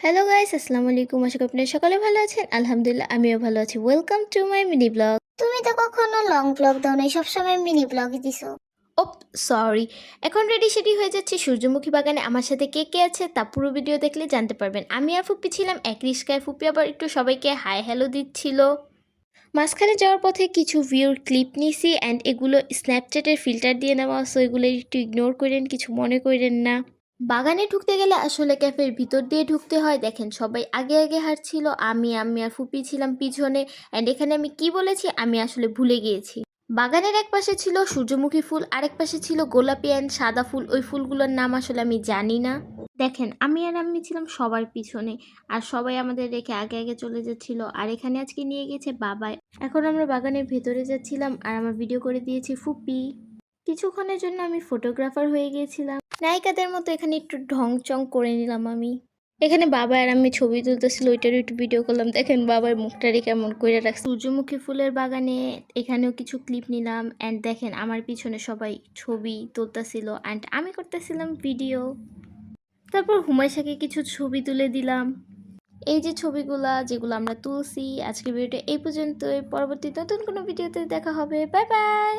Hello guys, আসসালামু আলাইকুম। আশা করি আপনারা সকলে ভালো আছেন। আলহামদুলিল্লাহ আমিও ভালো আছি। Welcome to my mini blog. তুমি তো কখনো লং ব্লগ দাও নাই, সবসময় মিনি ব্লগই দিছো। ওপ, সরি। এখন রেডি সেডি হয়ে যাচ্ছে সূর্যমুখী বাগানে। আমার সাথে কে কে আছে তা পুরো ভিডিও দেখলে জানতে পারবেন। আমি আর ফুপ্পি ছিলাম এক রিস্কায়। ফুপ্পি আবার একটু সবাইকে হাই হ্যালো দিচ্ছিল। মাঝখানে যাওয়ার পথে কিছু ভিউর ক্লিপ নিছি অ্যান্ড এগুলো স্ন্যাপচ্যাটের ফিল্টার দিয়ে নেওয়া, সো এগুলো একটু ইগনোর করেন, কিছু মনে করেন না। বাগানে ঢুকতে গেলে আসলে ক্যাফের ভিতর দিয়ে ঢুকতে হয়। দেখেন সবাই আগে আগে হাঁটছিল, আমি আর ফুপি ছিলাম পিছনে। অ্যান্ড এখানে আমি কি বলেছি আমি আসলে ভুলে গিয়েছি। বাগানের এক পাশে ছিল সূর্যমুখী ফুল, আরেক পাশে ছিল গোলাপি অ্যান্ড সাদা ফুল। ওই ফুলগুলোর নাম আসলে আমি জানি না। দেখেন আমি আর আমি ছিলাম সবার পিছনে, আর সবাই আমাদের রেখে আগে আগে চলে যাচ্ছিল। আর এখানে আজকে নিয়ে গেছে বাবা। এখন আমরা বাগানের ভেতরে যাচ্ছিলাম আর আমার ভিডিও করে দিয়েছি ফুপি। কিছুক্ষণের জন্য আমি ফটোগ্রাফার হয়ে গিয়েছিলাম। নায়িকাদের মতো এখানে একটু ঢং চং করে নিলাম আমি। এখানে বাবা আর আমি ছবি তুলতেছিল, ওইটারও একটু ভিডিও করলাম। দেখেন বাবার মুখটারে কেমন করে রাখছে। সূর্যমুখী ফুলের বাগানে এখানেও কিছু ক্লিপ নিলাম। অ্যান্ড দেখেন আমার পিছনে সবাই ছবি তুলতেছিল অ্যান্ড আমি করতেছিলাম ভিডিও। তারপর হুমায়শাকে কিছু ছবি তুলে দিলাম। এই যে ছবিগুলা যেগুলো আমরা তুলছি। আজকের ভিডিওটা এই পর্যন্তই। পরবর্তী নতুন কোনো ভিডিওতে দেখা হবে। Bye bye.